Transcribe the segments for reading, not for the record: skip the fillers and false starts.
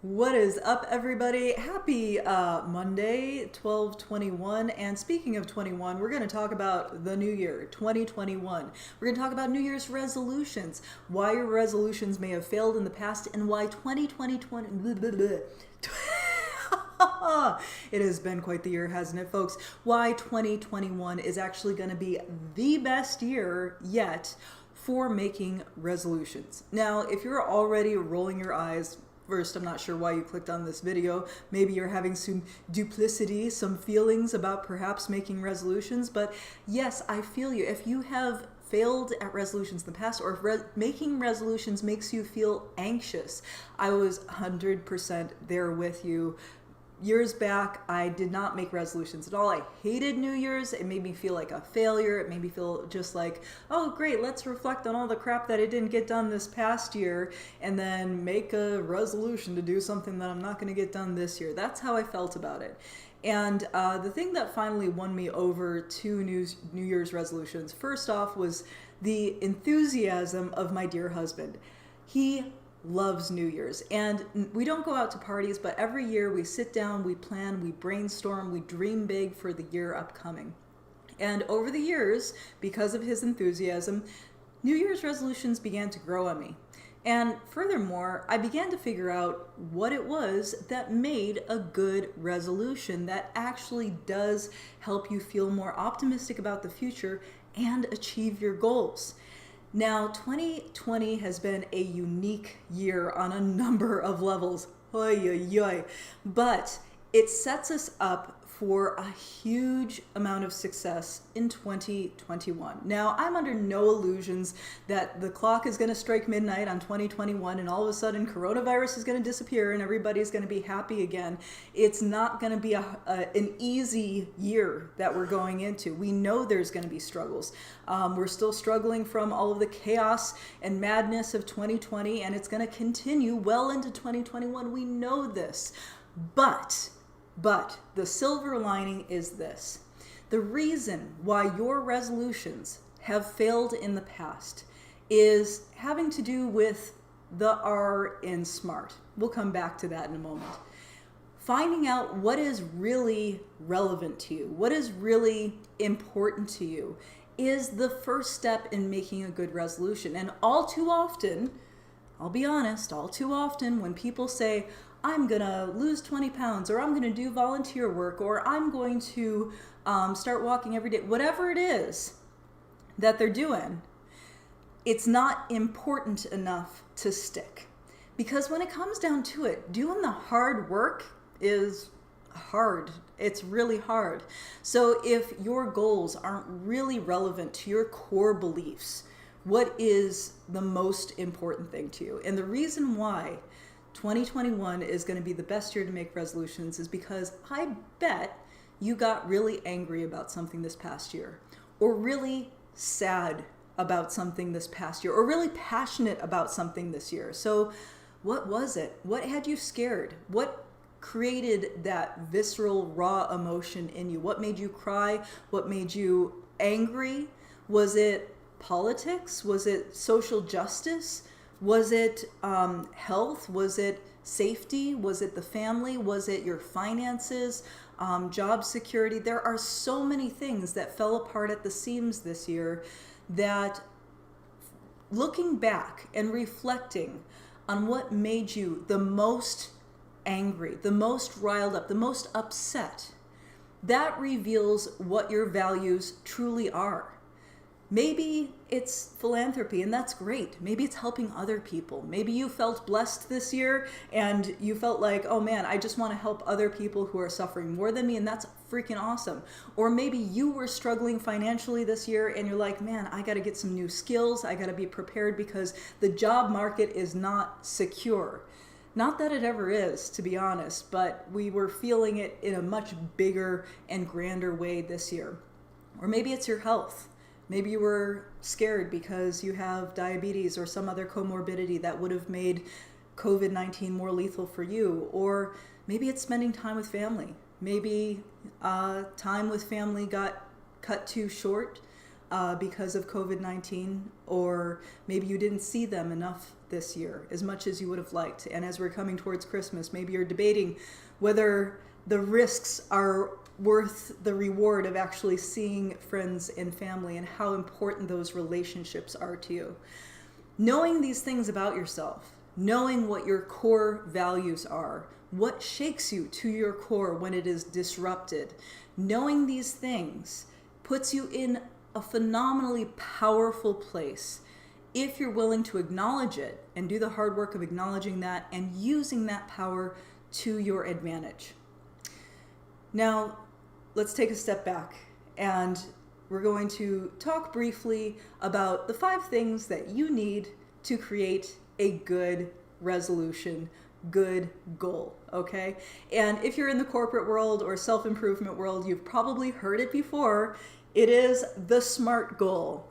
What is up, everybody? Happy Monday, 12/21. And speaking of 21, we're going to talk about the new year, 2021. We're going to talk about New Year's resolutions, why your resolutions may have failed in the past, and why 2020 it has been quite the year, hasn't it, folks? Why 2021 is actually going to be the best year yet for making resolutions. Now, if you're already rolling your eyes, first, I'm not sure why you clicked on this video. Maybe you're having some duplicity, some feelings about perhaps making resolutions. But yes, I feel you. If you have failed at resolutions in the past, or if making resolutions makes you feel anxious, I was 100% there with you. Years back, I did not make resolutions at all. I hated New Year's. It made me feel like a failure. It made me feel just like, oh, great, let's reflect on all the crap that I didn't get done this past year and then make a resolution to do something that I'm not going to get done this year. That's how I felt about it. And the thing that finally won me over to New Year's resolutions, first off, was the enthusiasm of my dear husband. He loves New Year's, and we don't go out to parties, but every year we sit down, we plan, we brainstorm, we dream big for the year upcoming. And over the years, because of his enthusiasm, New Year's resolutions began to grow on me. And furthermore, I began to figure out what it was that made a good resolution that actually does help you feel more optimistic about the future and achieve your goals. Now, 2020 has been a unique year on a number of levels, but it sets us up for a huge amount of success in 2021. Now, I'm under no illusions that the clock is going to strike midnight on 2021 and all of a sudden coronavirus is going to disappear and everybody's going to be happy again. It's not going to be an easy year that we're going into. We know there's going to be struggles. We're still struggling from all of the chaos and madness of 2020, and it's going to continue well into 2021. We know this. But the silver lining is this. The reason why your resolutions have failed in the past is having to do with the R in SMART. We'll come back to that in a moment. Finding out what is really relevant to you, what is really important to you, is the first step in making a good resolution. And all too often, I'll be honest, all too often when people say, I'm going to lose 20 pounds, or I'm going to do volunteer work, or I'm going to start walking every day, whatever it is that they're doing, it's not important enough to stick. Because when it comes down to it, doing the hard work is hard. It's really hard. So if your goals aren't really relevant to your core beliefs, what is the most important thing to you? And the reason why 2021 is going to be the best year to make resolutions is because I bet you got really angry about something this past year, or really sad about something this past year, or really passionate about something this year. So what was it? What had you scared? What created that visceral, raw emotion in you? What made you cry? What made you angry? Was it politics? Was it social justice? Was it health? Was it safety? Was it the family? Was it your finances? Job security? There are so many things that fell apart at the seams this year that, looking back and reflecting on what made you the most angry, the most riled up, the most upset, that reveals what your values truly are. Maybe it's philanthropy, and that's great. Maybe it's helping other people. Maybe you felt blessed this year and you felt like, oh man, I just want to help other people who are suffering more than me, and that's freaking awesome. Or maybe you were struggling financially this year and you're like, man, I got to get some new skills. I got to be prepared because the job market is not secure. Not that it ever is, to be honest, but we were feeling it in a much bigger and grander way this year. Or maybe it's your health. Maybe you were scared because you have diabetes or some other comorbidity that would have made COVID-19 more lethal for you. Or maybe it's spending time with family. Maybe time with family got cut too short because of COVID-19, or maybe you didn't see them enough this year as much as you would have liked. And as we're coming towards Christmas, maybe you're debating whether the risks are worth the reward of actually seeing friends and family and how important those relationships are to you. Knowing these things about yourself, knowing what your core values are, what shakes you to your core when it is disrupted, knowing these things puts you in a phenomenally powerful place if you're willing to acknowledge it and do the hard work of acknowledging that and using that power to your advantage. Now, let's take a step back, and we're going to talk briefly about the 5 things that you need to create a good resolution, good goal, okay? And if you're in the corporate world or self-improvement world, you've probably heard it before. It is the SMART goal.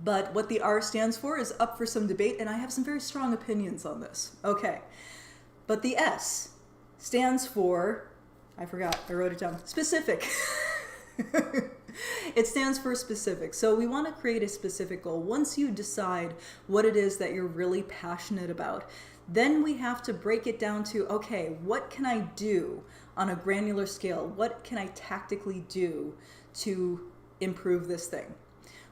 But what the R stands for is up for some debate, and I have some very strong opinions on this. Okay. But the S stands for, I forgot, I wrote it down, specific. It stands for specific. So we want to create a specific goal. Once you decide what it is that you're really passionate about, then we have to break it down to, okay, what can I do on a granular scale? What can I tactically do to improve this thing?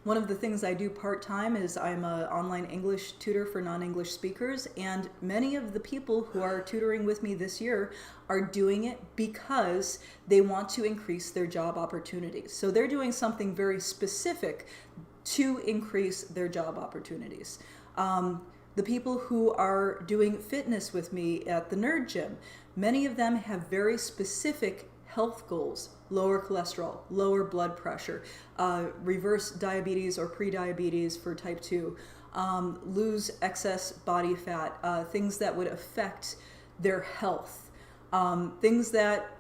One of the things I do part-time is I'm an online English tutor for non-English speakers, and many of the people who are tutoring with me this year are doing it because they want to increase their job opportunities. So they're doing something very specific to increase their job opportunities. The people who are doing fitness with me at the Nerd Gym, many of them have very specific health goals: lower cholesterol, lower blood pressure, reverse diabetes or pre-diabetes for type 2, lose excess body fat, things that would affect their health, things that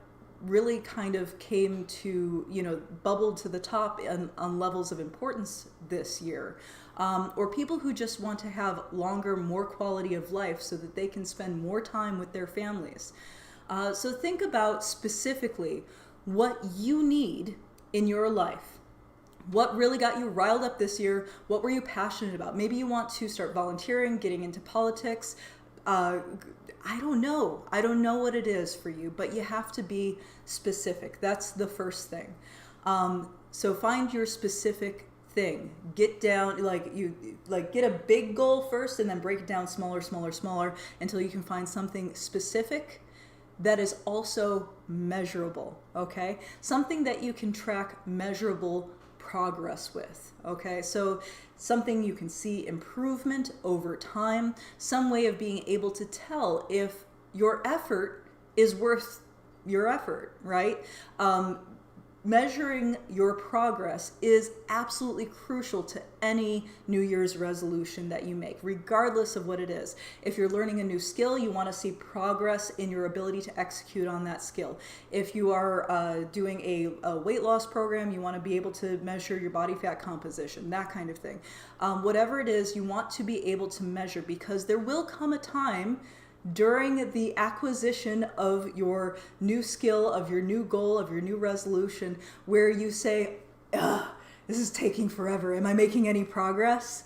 really kind of came to, bubbled to the top on levels of importance this year. Or people who just want to have longer, more quality of life so that they can spend more time with their families. So think about specifically what you need in your life. What really got you riled up this year? What were you passionate about? Maybe you want to start volunteering, getting into politics. I don't know. I don't know what it is for you, but you have to be specific. That's the first thing. So find your specific thing. Get down, get a big goal first and then break it down smaller, smaller, smaller until you can find something specific that is also measurable, okay? Something that you can track measurable progress with, okay? So something you can see improvement over time, some way of being able to tell if your effort is worth your effort, right? Measuring your progress is absolutely crucial to any New Year's resolution that you make, regardless of what it is. If you're learning a new skill, you want to see progress in your ability to execute on that skill. If you are doing a weight loss program, you want to be able to measure your body fat composition, that kind of thing. Whatever it is, you want to be able to measure, because there will come a time during the acquisition of your new skill, of your new goal, of your new resolution, where you say, this is taking forever. Am I making any progress?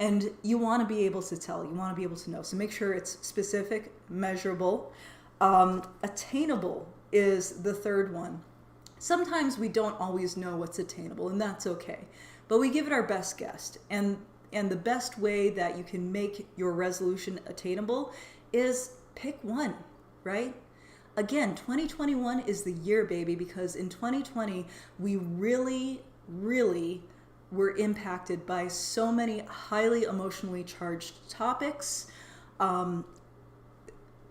And you want to be able to tell. You want to be able to know. So make sure it's specific, measurable. Attainable is the third one. Sometimes we don't always know what's attainable, and that's okay. But we give it our best guess. And the best way that you can make your resolution attainable is pick one, right? Again, 2021 is the year, baby, because in 2020, we really, really were impacted by so many highly emotionally charged topics,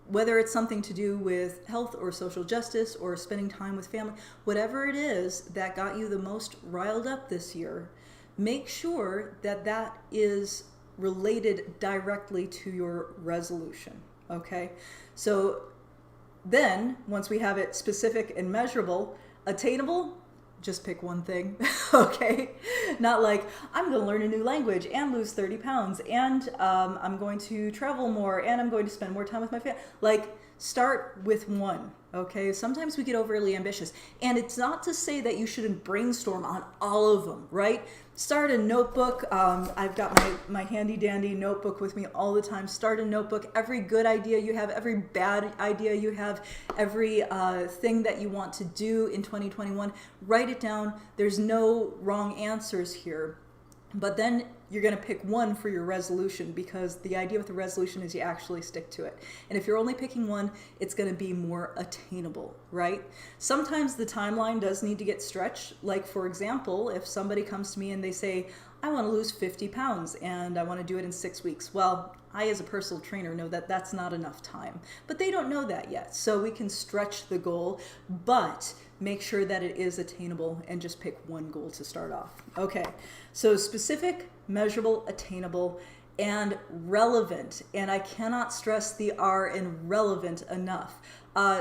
whether it's something to do with health or social justice or spending time with family, whatever it is that got you the most riled up this year, make sure that that is related directly to your resolution. Okay, so then once we have it specific and measurable, attainable, just pick one thing, okay? Not like, I'm going to learn a new language and lose 30 pounds and I'm going to travel more and I'm going to spend more time with my family. Like, start with one, okay? Sometimes we get overly ambitious. And it's not to say that you shouldn't brainstorm on all of them, right? Start a notebook. I've got my handy dandy notebook with me all the time. Start a notebook. Every good idea you have, every bad idea you have, every thing that you want to do in 2021, write it down. There's no wrong answers here. But then you're going to pick one for your resolution, because the idea with the resolution is you actually stick to it. And if you're only picking one, it's going to be more attainable, right? Sometimes the timeline does need to get stretched. Like, for example, if somebody comes to me and they say, I want to lose 50 pounds and I want to do it in 6 weeks. Well, I, as a personal trainer, know that that's not enough time. But they don't know that yet. So we can stretch the goal, but make sure that it is attainable and just pick one goal to start off. Okay, so specific, measurable, attainable, and relevant. And I cannot stress the R in relevant enough.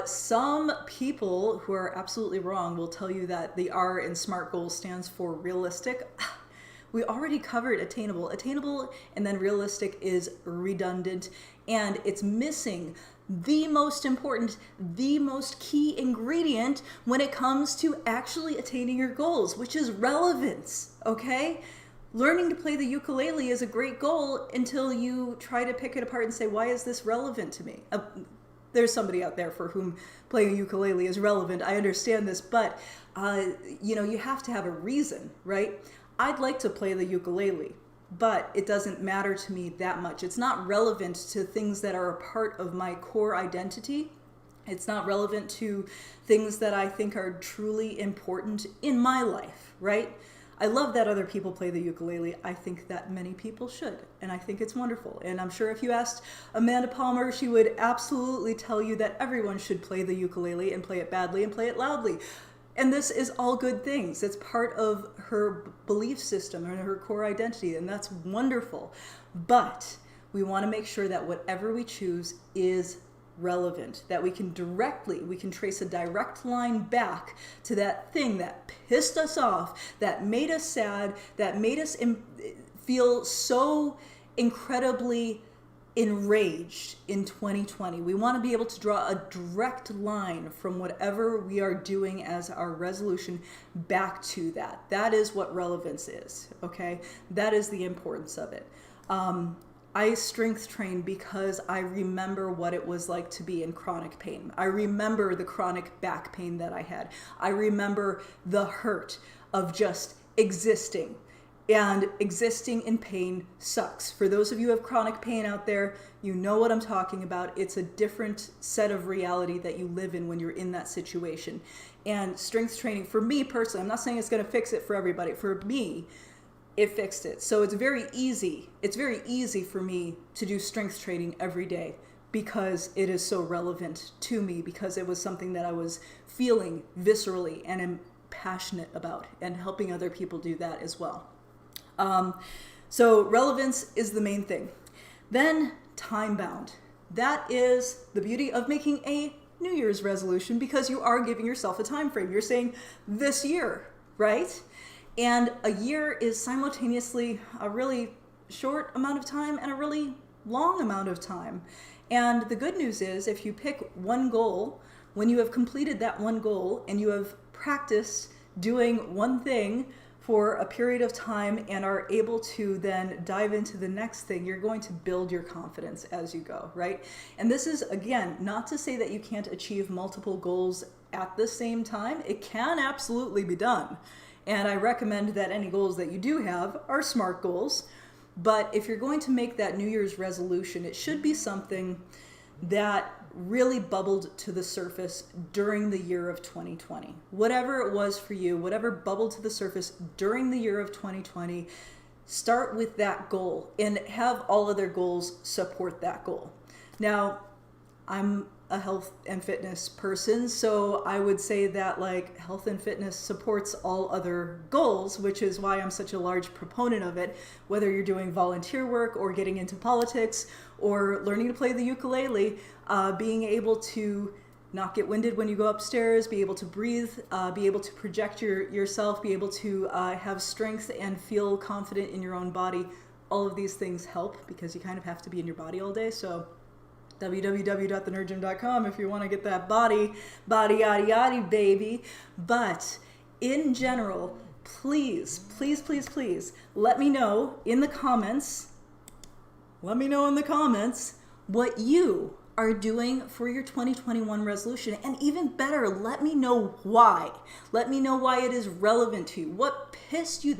Some people who are absolutely wrong will tell you that the R in SMART goals stands for realistic. We already covered attainable. Attainable and then realistic is redundant, and it's missing the most important, the most key ingredient when it comes to actually attaining your goals, which is relevance, okay? Learning to play the ukulele is a great goal until you try to pick it apart and say, why is this relevant to me? There's somebody out there for whom playing a ukulele is relevant. I understand this, but you have to have a reason, right? I'd like to play the ukulele, but it doesn't matter to me that much. It's not relevant to things that are a part of my core identity. It's not relevant to things that I think are truly important in my life, right? I love that other people play the ukulele. I think that many people should, and I think it's wonderful. And I'm sure if you asked Amanda Palmer, she would absolutely tell you that everyone should play the ukulele and play it badly and play it loudly. And this is all good things. It's part of her belief system and her core identity, and that's wonderful. But we want to make sure that whatever we choose is relevant, that we can trace a direct line back to that thing that pissed us off, that made us sad, that made us feel so incredibly enraged in 2020. We want to be able to draw a direct line from whatever we are doing as our resolution back to that. That is what relevance is, okay? That is the importance of it. I strength train because I remember what it was like to be in chronic pain. I remember the chronic back pain that I had. I remember the hurt of just existing. And existing in pain sucks. For those of you who have chronic pain out there, you know what I'm talking about. It's a different set of reality that you live in when you're in that situation. And strength training, for me personally, I'm not saying it's going to fix it for everybody. For me, it fixed it. So it's very easy. It's very easy for me to do strength training every day because it is so relevant to me, because it was something that I was feeling viscerally and am passionate about, and helping other people do that as well. So relevance is the main thing. Then time bound. That is the beauty of making a New Year's resolution, because you are giving yourself a time frame. You're saying this year, right? And a year is simultaneously a really short amount of time and a really long amount of time. And the good news is, if you pick one goal, when you have completed that one goal and you have practiced doing one thing for a period of time and are able to then dive into the next thing, you're going to build your confidence as you go, right? And this is, again, not to say that you can't achieve multiple goals at the same time. It can absolutely be done. And I recommend that any goals that you do have are SMART goals. But if you're going to make that New Year's resolution, it should be something that really bubbled to the surface during the year of 2020. Whatever it was for you, whatever bubbled to the surface during the year of 2020, start with that goal and have all other goals support that goal. Now, I'm a health and fitness person, so I would say that health and fitness supports all other goals, which is why I'm such a large proponent of it. Whether you're doing volunteer work or getting into politics or learning to play the ukulele, being able to not get winded when you go upstairs, be able to breathe, be able to project yourself, be able to have strength and feel confident in your own body. All of these things help because you kind of have to be in your body all day. So www.thenerdgym.com if you want to get that body yaddy yaddy baby. But in general, please, please, please, please let me know in the comments. Let me know in the comments what you are doing for your 2021 resolution. And even better, let me know why. Let me know why it is relevant to you. What pissed you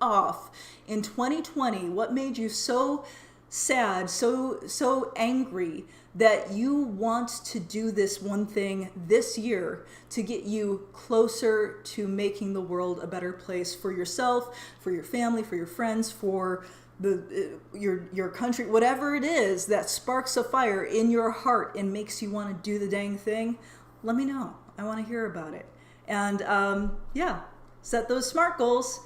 off in 2020? What made you so sad, so angry that you want to do this one thing this year to get you closer to making the world a better place for yourself, for your family, for your friends, for your country, whatever it is that sparks a fire in your heart and makes you want to do the dang thing. Let me know. I want to hear about it. And yeah, set those SMART goals: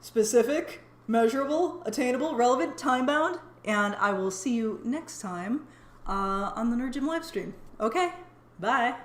specific, measurable, attainable, relevant, time-bound. And I will see you next time on the Nerd Gym live stream. Okay, bye.